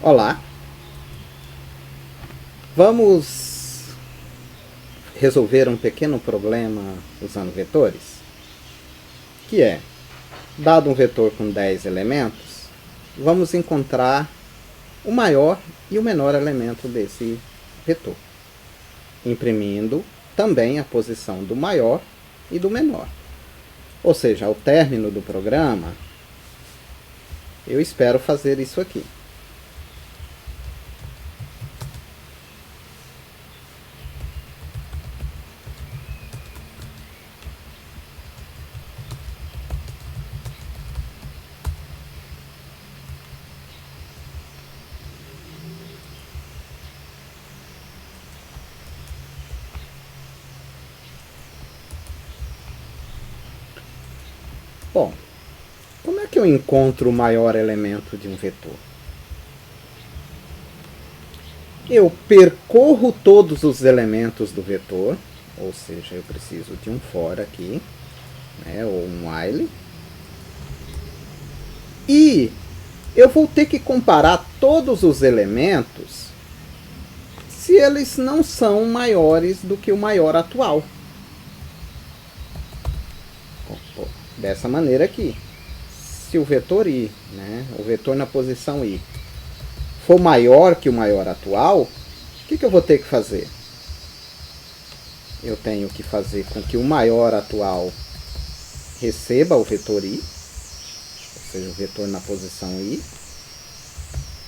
Olá, vamos resolver um pequeno problema usando vetores, que é, dado um vetor com 10 elementos, vamos encontrar o maior e o menor elemento desse vetor, imprimindo também a posição do maior e do menor. Ou seja, ao término do programa, eu espero fazer isso aqui. Bom, como é que eu encontro o maior elemento de um vetor? Eu percorro todos os elementos do vetor, ou seja, eu preciso de um for aqui, né, ou um while. E eu vou ter que comparar todos os elementos se eles não são maiores do que o maior atual. Dessa maneira aqui. Se o vetor i, né, o vetor na posição i, for maior que o maior atual, o que eu vou ter que fazer? Eu tenho que fazer com que o maior atual receba o vetor i, ou seja, o vetor na posição i,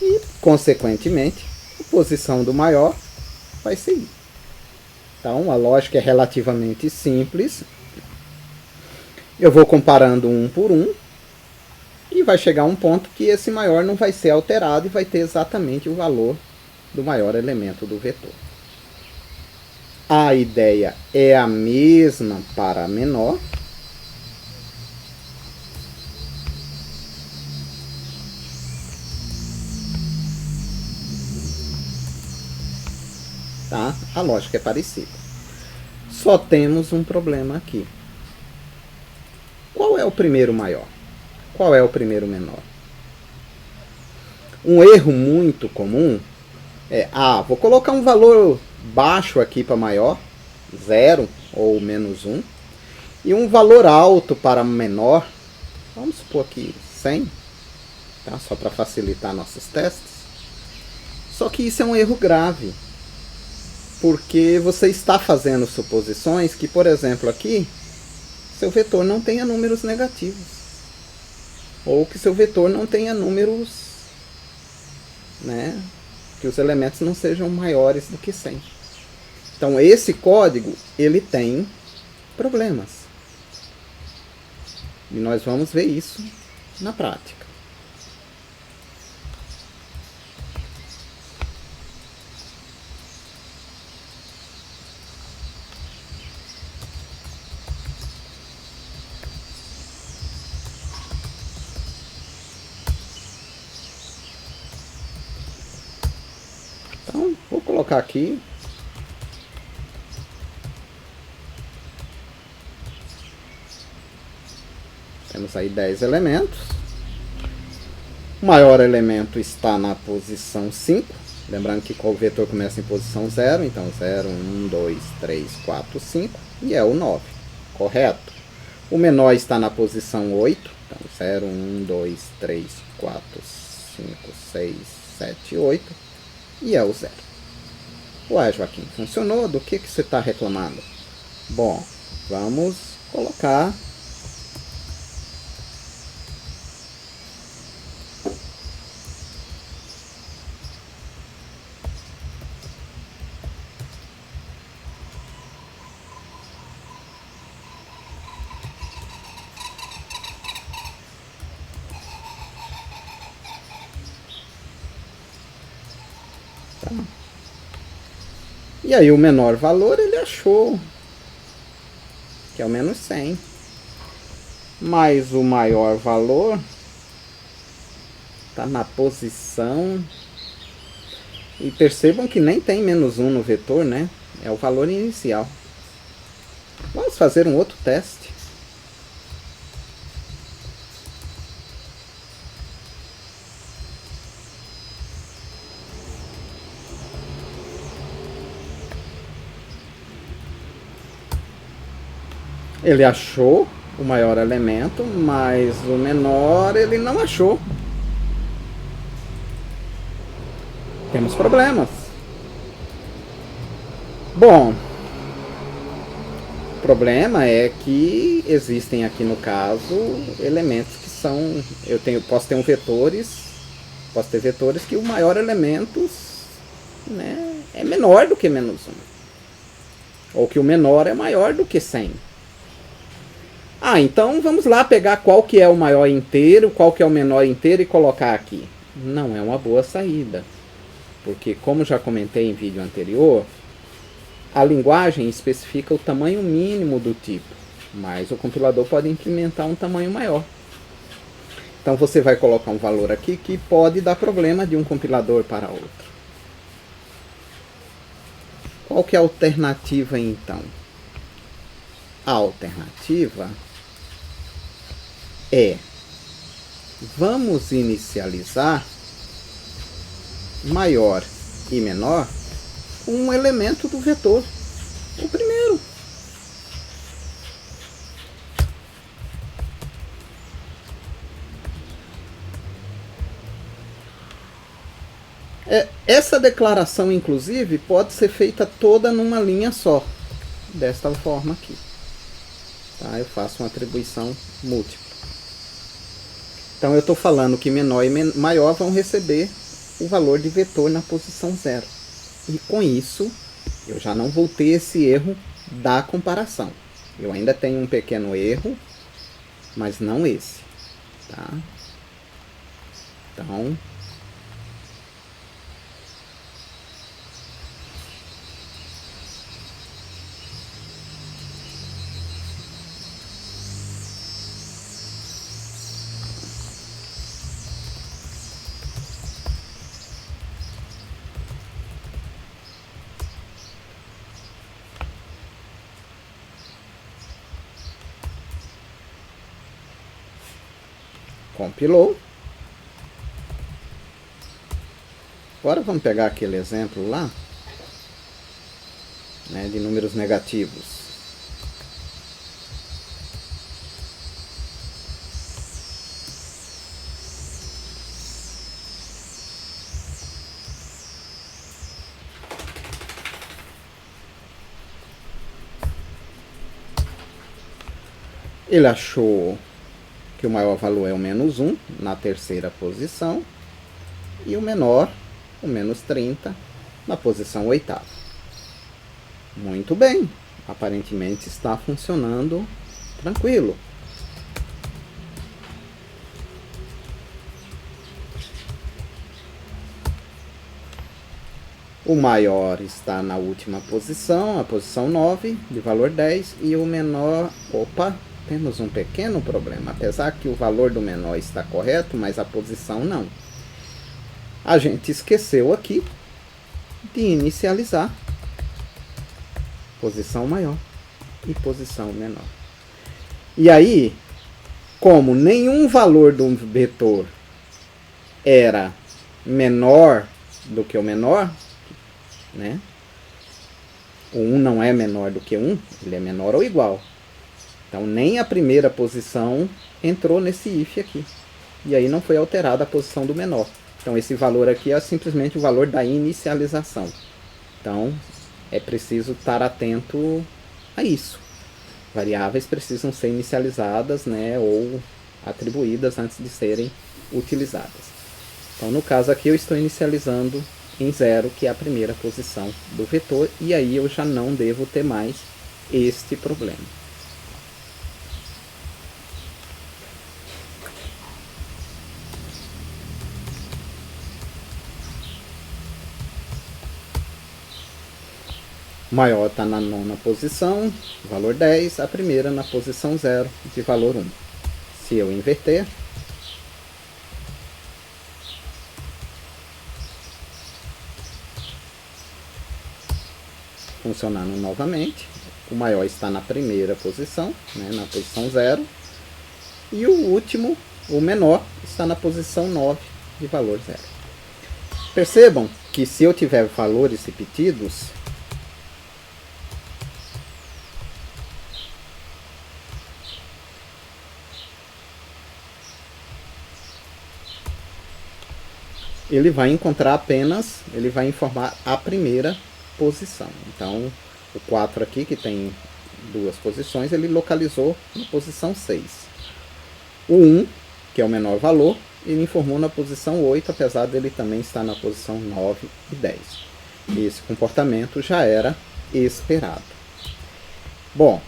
e, consequentemente, a posição do maior vai ser i. Então, a lógica é relativamente simples. Eu vou comparando um por um, e vai chegar um ponto que esse maior não vai ser alterado e vai ter exatamente o valor do maior elemento do vetor. A ideia é a mesma para menor. Tá? A lógica é parecida. Só temos um problema aqui. Qual é o primeiro maior? Qual é o primeiro menor? Um erro muito comum é, vou colocar um valor baixo aqui para maior, 0 ou menos 1, e um valor alto para menor, vamos supor aqui 100, tá? Só para facilitar nossos testes. Só que isso é um erro grave, porque você está fazendo suposições que, por exemplo, aqui, seu vetor não tenha números negativos. Ou que seu vetor não tenha números, né, que os elementos não sejam maiores do que 100. Então, esse código, ele tem problemas. E nós vamos ver isso na prática. Então, vou colocar aqui. Temos aí 10 elementos. O maior elemento está na posição 5. Lembrando que o vetor começa em posição 0. Então, 0, 1, 2, 3, 4, 5. E é o 9. Correto? O menor está na posição 8. Então, 0, 1, 2, 3, 4, 5, 6, 7, 8. E é o 0. Ué, Joaquim, funcionou? Do que você está reclamando? Bom, vamos colocar. Tá. E aí o menor valor ele achou que é o menos 100. Mas o maior valor está na posição. E percebam que nem tem menos 1 no vetor, né? É o valor inicial. Vamos fazer um outro teste. Ele achou o maior elemento, mas o menor ele não achou. Temos problemas. Bom, o problema é que existem aqui no caso elementos que são... posso ter vetores que o maior elemento, né, é menor do que menos 1. Ou que o menor é maior do que 100. Então vamos lá pegar qual que é o maior inteiro, qual que é o menor inteiro e colocar aqui. Não é uma boa saída. Porque, como já comentei em vídeo anterior, a linguagem especifica o tamanho mínimo do tipo, mas o compilador pode implementar um tamanho maior. Então você vai colocar um valor aqui que pode dar problema de um compilador para outro. Qual que é a alternativa então? A alternativa é: vamos inicializar maior e menor um elemento do vetor, o primeiro. Essa declaração, inclusive, pode ser feita toda numa linha só, desta forma aqui. Tá? Eu faço uma atribuição múltipla. Então eu estou falando que menor e maior vão receber o valor de vetor na posição 0. E com isso, eu já não vou ter esse erro da comparação. Eu ainda tenho um pequeno erro, mas não esse. Tá? Então, compilou. Agora vamos pegar aquele exemplo lá, né, de números negativos. Ele achou que o maior valor é o menos 1 na terceira posição e o menor, o menos 30, na posição oitava. Muito bem, aparentemente está funcionando tranquilo. O maior está na última posição, a posição 9, de valor 10, e o menor... Opa! Temos um pequeno problema, apesar que o valor do menor está correto, mas a posição não. A gente esqueceu aqui de inicializar posição maior e posição menor. E aí, como nenhum valor do vetor era menor do que o menor, né? O 1 não é menor do que 1, ele é menor ou igual. Então, nem a primeira posição entrou nesse if aqui. E aí não foi alterada a posição do menor. Então, esse valor aqui é simplesmente o valor da inicialização. Então, é preciso estar atento a isso. Variáveis precisam ser inicializadas, né, ou atribuídas antes de serem utilizadas. Então, no caso aqui, eu estou inicializando em 0, que é a primeira posição do vetor. E aí eu já não devo ter mais este problema. O maior está na nona posição, valor 10, a primeira na posição 0, de valor 1. Se eu inverter, funcionando novamente, o maior está na primeira posição, né, na posição 0, e o último, o menor, está na posição 9, de valor 0. Percebam que se eu tiver valores repetidos, ele vai encontrar apenas, ele vai informar a primeira posição. Então, o 4 aqui, que tem duas posições, ele localizou na posição 6. O 1, que é o menor valor, ele informou na posição 8, apesar dele também estar na posição 9 e 10. Esse comportamento já era esperado. Bom,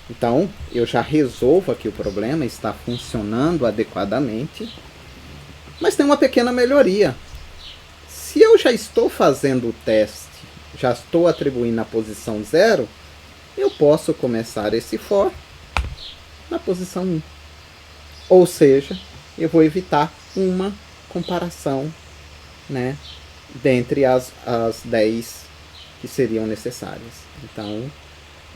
então eu já resolvo aqui o problema, está funcionando adequadamente, mas tem uma pequena melhoria. Se eu já estou fazendo o teste, já estou atribuindo a posição 0, eu posso começar esse for na posição 1. Ou seja, eu vou evitar uma comparação, né, dentre as 10 que seriam necessárias. Então,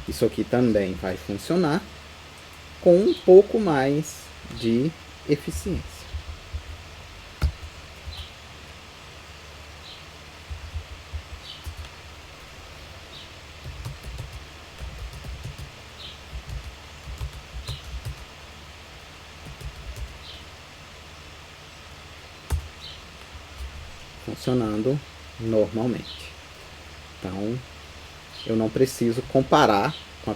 isso aqui também vai funcionar com um pouco mais de eficiência. Funcionando normalmente. Então, eu não preciso comparar com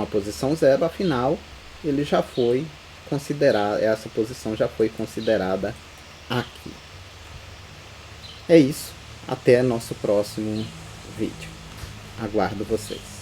a posição 0, afinal, ele já foi considerado, essa posição já foi considerada aqui. É isso. Até nosso próximo vídeo. Aguardo vocês.